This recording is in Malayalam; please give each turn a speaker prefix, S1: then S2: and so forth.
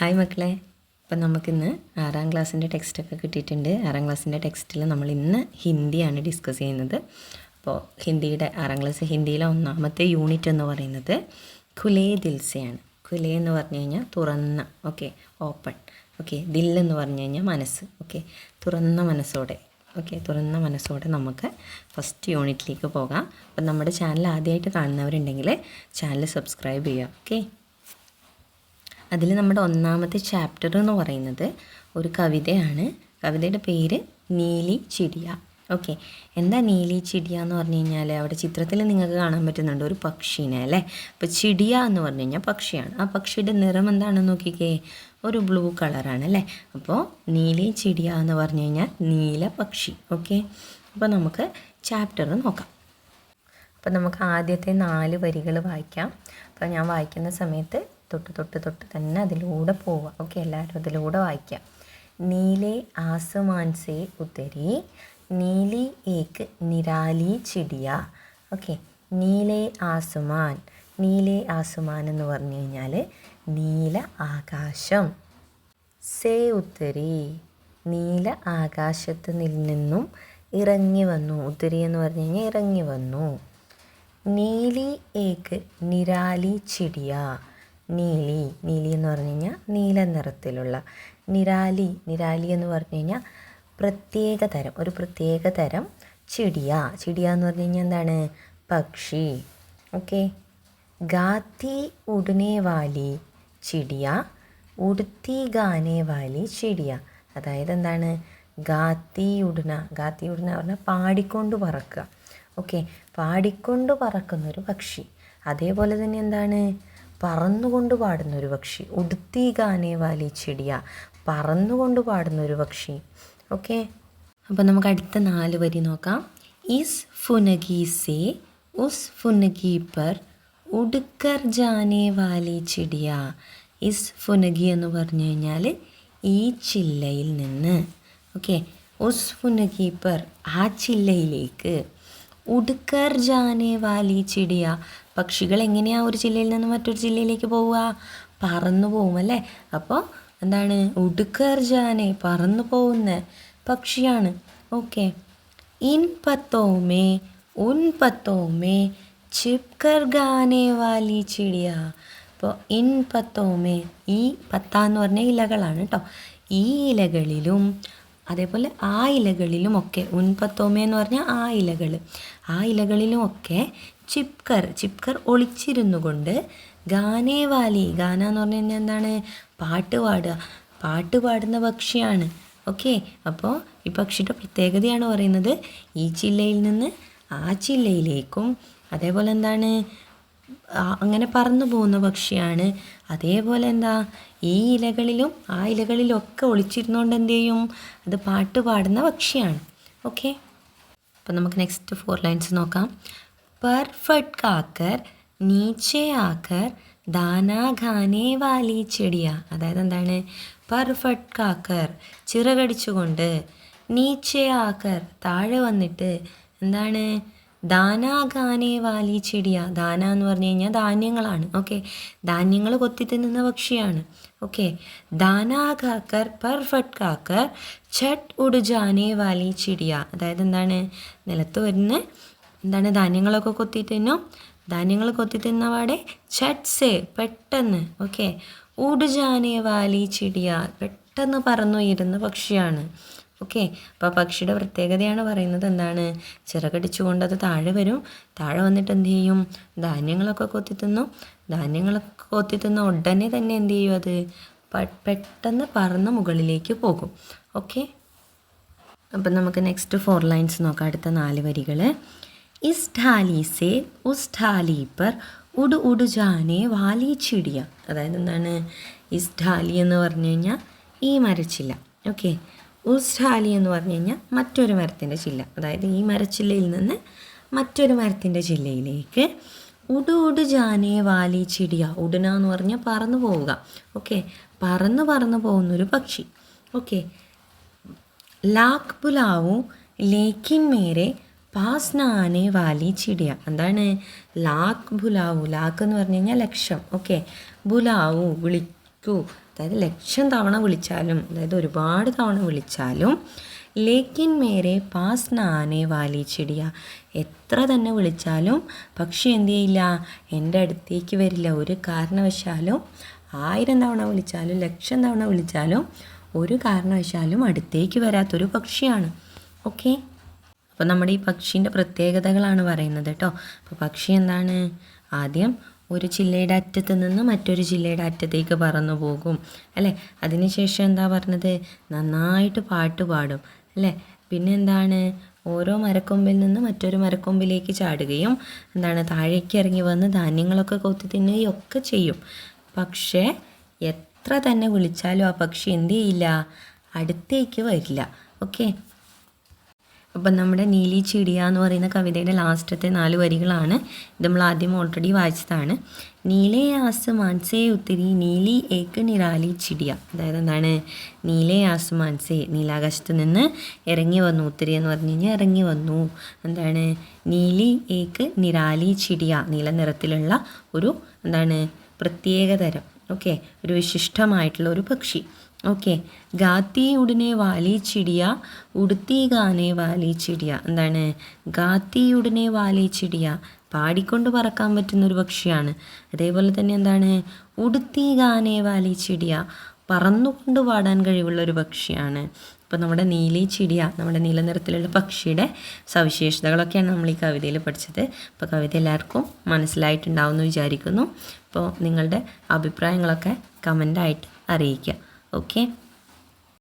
S1: ഹായ് മക്കളെ, അപ്പം നമുക്കിന്ന് 6ാം ക്ലാസ്സിൻ്റെ ടെക്സ്റ്റൊക്കെ കിട്ടിയിട്ടുണ്ട്. 6ാം ക്ലാസ്സിൻ്റെ ടെക്സ്റ്റിൽ നമ്മൾ ഇന്ന് ഹിന്ദിയാണ് ഡിസ്കസ് ചെയ്യുന്നത്. അപ്പോൾ ഹിന്ദിയുടെ 6ാം ക്ലാസ് ഹിന്ദിയിലെ ഒന്നാമത്തെ യൂണിറ്റ് എന്ന് പറയുന്നത് ഖുലേ ദിൽസെയാണ്. ഖുലേ എന്ന് പറഞ്ഞു കഴിഞ്ഞാൽ തുറന്ന, ഓപ്പൺ. ദിൽ എന്ന് പറഞ്ഞു കഴിഞ്ഞാൽ മനസ്സ്. തുറന്ന മനസ്സോടെ നമുക്ക് ഫസ്റ്റ് യൂണിറ്റിലേക്ക് പോകാം. അപ്പം നമ്മുടെ ചാനൽ ആദ്യമായിട്ട് കാണുന്നവരുണ്ടെങ്കിൽ ചാനൽ സബ്സ്ക്രൈബ് ചെയ്യുക. അതിൽ നമ്മുടെ ഒന്നാമത്തെ ചാപ്റ്റർ എന്ന് പറയുന്നത് ഒരു കവിതയാണ്. കവിതയുടെ പേര് നീലി ചിടിയ. എന്താ നീലി ചിടിയ എന്ന് പറഞ്ഞു കഴിഞ്ഞാൽ അവിടെ ചിത്രത്തിൽ നിങ്ങൾക്ക് കാണാൻ പറ്റുന്നുണ്ട് ഒരു പക്ഷീനെ അല്ലേ. അപ്പോൾ ചിടിയ എന്ന് പറഞ്ഞു കഴിഞ്ഞാൽ പക്ഷിയാണ്. ആ പക്ഷിയുടെ നിറം എന്താണെന്ന് നോക്കിക്കേ, ഒരു ബ്ലൂ കളറാണ് അല്ലേ. അപ്പോൾ നീലി ചിടിയ എന്ന് പറഞ്ഞു കഴിഞ്ഞാൽ നീല പക്ഷി. അപ്പോൾ നമുക്ക് ചാപ്റ്റർ നോക്കാം. അപ്പോൾ നമുക്ക് ആദ്യത്തെ 4 വരികൾ വായിക്കാം. അപ്പോൾ ഞാൻ വായിക്കുന്ന സമയത്ത് തൊട്ട് തന്നെ അതിലൂടെ പോവുക. എല്ലാവരും അതിലൂടെ വായിക്കാം. നീലെ ആസമാൻ സേ ഉത്തരി നീലി ഏക് നിരാലി ചിടിയ. നീലെ ആസമാൻ എന്ന് പറഞ്ഞു കഴിഞ്ഞാൽ നീല ആകാശം. സേ ഉത്തരി നീല ആകാശത്ത് നിന്നും ഇറങ്ങി വന്നു. ഉത്തരി എന്ന് പറഞ്ഞു കഴിഞ്ഞാൽ ഇറങ്ങി വന്നു. നീലി ഏക് നിരാലി ചിടിയ. നീലി എന്ന് പറഞ്ഞു കഴിഞ്ഞാൽ നീല നിറത്തിലുള്ള. നിരാലി എന്ന് പറഞ്ഞു കഴിഞ്ഞാൽ ഒരു പ്രത്യേക തരം ചിടിയ എന്ന് പറഞ്ഞു കഴിഞ്ഞാൽ എന്താണ്, പക്ഷി. ഗാത്തി ഉടനെ വാലി ചിടിയ ഉടുത്തി ഗാനെ വാലി ചിടിയ. അതായത് എന്താണ്, ഗാത്തി ഉടന പറഞ്ഞാൽ പാടിക്കൊണ്ട് പറക്കുക. പാടിക്കൊണ്ട് പറക്കുന്നൊരു പക്ഷി. അതേപോലെ തന്നെ എന്താണ്, പറന്നുകൊണ്ട് പാടുന്നൊരു പക്ഷി. ഉടുത്തി ഗാനെ വാലി ചിടിയ, പറന്നുകൊണ്ട് പാടുന്നൊരു പക്ഷി. അപ്പോൾ നമുക്ക് അടുത്ത 4 വരി നോക്കാം. ഇസ് ഫുനഗി സേ ഉസ് ഫുനഗി പർ ഉടുക്കർ ജാനെ വാലി ചിടിയ. ഇസ് ഫുനഗി എന്ന് പറഞ്ഞു കഴിഞ്ഞാൽ ഈ ചില്ലയിൽ നിന്ന്. ഉസ് ഫുനഗി പർ ആ ചില്ലയിലേക്ക്. ഉടുക്കർ ജാനെ വാലി ചിടിയ പക്ഷികൾ എങ്ങനെയാണ് ഒരു ജില്ലയിൽ നിന്ന് മറ്റൊരു ജില്ലയിലേക്ക് പോവുക, പറന്നു പോവും അല്ലേ. അപ്പോൾ എന്താണ്, ഉടുക്കർ ജാനെ പറന്നു പോകുന്ന പക്ഷിയാണ്. ഇൻ പത്തോമേ ഉൻ പത്തോമേ ചിപ്കർ ഗാനെ വാലി ചിടിയ. അപ്പോൾ ഇൻ പത്തോമേ, ഈ പത്ത എന്ന് പറഞ്ഞ ഇലകളാണ് കേട്ടോ. ഈ ഇലകളിലും അതേപോലെ ആ ഇലകളിലും ഒക്കെ, ഉൻപത്തോമേ എന്ന് പറഞ്ഞാൽ ആ ഇലകളിലും ഒക്കെ ചിപ്കർ ഒളിച്ചിരുന്നു കൊണ്ട് ഗാനേ വാലി, ഗാന എന്ന് പറഞ്ഞു കഴിഞ്ഞാൽ എന്താണ്, പാട്ട് പാടുന്ന പക്ഷിയാണ്. അപ്പോൾ ഈ പക്ഷിയുടെ പ്രത്യേകതയാണ് പറയുന്നത്, ഈ ചില്ലയിൽ നിന്ന് ആ ചില്ലയിലേക്കും അതേപോലെ എന്താണ്, അങ്ങനെ പറന്നു പോകുന്ന പക്ഷിയാണ്. അതേപോലെ എന്താ, ഈ ഇലകളിലും ആ ഇലകളിലും ഒക്കെ ഒളിച്ചിരുന്നുകൊണ്ട് എന്ത് ചെയ്യും, അത് പാട്ട് പാടുന്ന പക്ഷിയാണ്. അപ്പോൾ നമുക്ക് നെക്സ്റ്റ് 4 ലൈൻസ് നോക്കാം. पर फटकाकर नीचे आकर ദാന ഖാനേ വാലി ചിടിയ. അതായത് എന്താണ്, പർ ഫട്കാക്കർ ചിറകടിച്ചുകൊണ്ട്, നീച്ചെ ആക്കർ താഴെ വന്നിട്ട്, എന്താണ്, ദാന ഖാനേ വാലി ചിടിയ. ദാന എന്ന് പറഞ്ഞു കഴിഞ്ഞാൽ ധാന്യങ്ങളാണ്. ധാന്യങ്ങൾ കൊത്തി തിന്നുന്ന പക്ഷിയാണ്. ദാന ഖാക്കർ പർ ഫട്കാക്കർ ഛട്ട് ഉടുജാനേ വാലി ചിടിയ. അതായത് എന്താണ്, നിലത്ത് വരുന്ന എന്താണ്, ധാന്യങ്ങളൊക്കെ കൊത്തി തിന്നും. ധാന്യങ്ങൾ കൊത്തി തിന്നവാടെ ഛട്ട് സേ പെട്ടെന്ന്, ഉടുജാനേ വാലി ചിടിയ പെട്ടെന്ന് പറന്നുയരുന്ന പക്ഷിയാണ്. അപ്പോൾ പക്ഷിയുടെ പ്രത്യേകതയാണ് പറയുന്നത്, എന്താണ്, ചിറകടിച്ചുകൊണ്ട് അത് താഴെ വരും. താഴെ വന്നിട്ട് എന്ത് ചെയ്യും, ധാന്യങ്ങളൊക്കെ കൊത്തി തിന്നും. ധാന്യങ്ങളൊക്കെ കൊത്തി തിന്ന ഉടനെ തന്നെ എന്ത് ചെയ്യും, അത് പെട്ടെന്ന് പറന്ന് മുകളിലേക്ക് പോകും. അപ്പം നമുക്ക് നെക്സ്റ്റ് 4 ലൈൻസ് നോക്കാം. അടുത്ത 4 വരികൾ. ഇസ് ഢാലി സേ ഉസ് ഢാലി പർ ഉട് ജാനെ വാലി ചിടിയ. അതായത് എന്താണ്, ഇസ് ഢാലി എന്ന് പറഞ്ഞു കഴിഞ്ഞാൽ ഈ മരച്ചില്ല. ഉസ് ഢാലി എന്ന് പറഞ്ഞു കഴിഞ്ഞാൽ മറ്റൊരു മരത്തിൻ്റെ ചില്ല. അതായത് ഈ മരച്ചില്ലയിൽ നിന്ന് മറ്റൊരു മരത്തിൻ്റെ ചില്ലയിലേക്ക്. ഉട് ജാനെ വാലി ചിടിയ. ഉടന എന്ന് പറഞ്ഞാൽ പറന്നു പോവുക. പറന്നു പോകുന്നൊരു പക്ഷി. ലാഖ് ബുലാവു ലേക്കിൻ മേരെ പാസ്നാനെ വാലി ചിടിയ. എന്താണ്, ലാഖ് ബുലാവു. ലാഖ് എന്ന് പറഞ്ഞു കഴിഞ്ഞാൽ ലക്ഷം. ബുലാവു വിളിക്കൂ. അതായത് 1,00,000 തവണ വിളിച്ചാലും, അതായത് ഒരുപാട് തവണ വിളിച്ചാലും, ലേക്കിൻ മേരെ പാസ് നാനെ വാലി ചിടിയ, എത്ര തന്നെ വിളിച്ചാലും പക്ഷി എന്ത് ചെയ്യില്ല, എൻ്റെ അടുത്തേക്ക് വരില്ല. ഒരു കാരണവശാലും 1000 തവണ വിളിച്ചാലും 1,00,000 തവണ വിളിച്ചാലും ഒരു കാരണവശാലും അടുത്തേക്ക് വരാത്തൊരു പക്ഷിയാണ്. ഓക്കെ, അപ്പോൾ നമ്മുടെ ഈ പക്ഷീൻ്റെ പ്രത്യേകതകളാണ് പറയുന്നത് കേട്ടോ. അപ്പോൾ പക്ഷി എന്താണ്, ആദ്യം ഒരു ചില്ലയുടെ അറ്റത്ത് നിന്ന് മറ്റൊരു ചില്ലയുടെ അറ്റത്തേക്ക് പറന്നു പോകും അല്ലേ. അതിനുശേഷം എന്താ പറഞ്ഞത്, നന്നായിട്ട് പാട്ട് പാടും അല്ലേ. പിന്നെ എന്താണ്, ഓരോ മരക്കൊമ്പിൽ നിന്ന് മറ്റൊരു മരക്കൊമ്പിലേക്ക് ചാടുകയും എന്താണ്, താഴേക്ക് ഇറങ്ങി വന്ന് ധാന്യങ്ങളൊക്കെ കൊത്തി തിന്നുകയും ഒക്കെ ചെയ്യും. പക്ഷേ എത്ര തന്നെ വിളിച്ചാലും ആ പക്ഷി എന്ത് ചെയ്യില്ല, അടുത്തേക്ക് വരില്ല. ഓക്കെ, അപ്പം നമ്മുടെ നീലി ചിടിയ എന്ന് പറയുന്ന കവിതയുടെ ലാസ്റ്റത്തെ 4 വരികളാണ്. ഇത് നമ്മൾ ആദ്യം ഓൾറെഡി വായിച്ചതാണ്. നീലേ ആസ്മാൻ സേ ഉത്തരി നീലി ഏക് നിരാലി ചിടിയ, അതായത് എന്താണ്, നീലേ ആസ്മാൻ സേ, നീലാകാശത്ത് നിന്ന് ഇറങ്ങി വന്നു. ഉത്തരി എന്ന് പറഞ്ഞു കഴിഞ്ഞാൽ ഇറങ്ങി വന്നു. എന്താണ്, നീലി ഏക് നിരാലി ചിടിയ, നീല നിറത്തിലുള്ള ഒരു എന്താണ് പ്രത്യേകതരം, ഓക്കെ, ഒരു വിശിഷ്ടമായിട്ടുള്ള ഒരു പക്ഷി. ഓക്കെ, ഗാത്തി ഉടനെ വാലി ചിടിയ ഉടുത്തി ഗാനെ വാലി ചിടിയ, എന്താണ്, ഗാത്തി ഉടനെ വാലി ചിടിയ, പാടിക്കൊണ്ട് പറക്കാൻ പറ്റുന്നൊരു പക്ഷിയാണ്. അതേപോലെ തന്നെ എന്താണ്, ഉടുത്തി ഗാനെ വാലി ചിടിയ, പറന്നുകൊണ്ട് പാടാൻ കഴിവുള്ള ഒരു പക്ഷിയാണ്. അപ്പോൾ നമ്മുടെ നീലി ചിടിയ, നമ്മുടെ നീല നിറത്തിലുള്ള പക്ഷിയുടെ സവിശേഷതകളൊക്കെയാണ് നമ്മൾ ഈ കവിതയിൽ പഠിച്ചത്. അപ്പോൾ കവിത എല്ലാവർക്കും മനസ്സിലായിട്ടുണ്ടാവും എന്ന് വിചാരിക്കുന്നു. അപ്പോൾ നിങ്ങളുടെ അഭിപ്രായങ്ങളൊക്കെ കമൻ്റായിട്ട് അറിയിക്കുക. ഓക്കെ.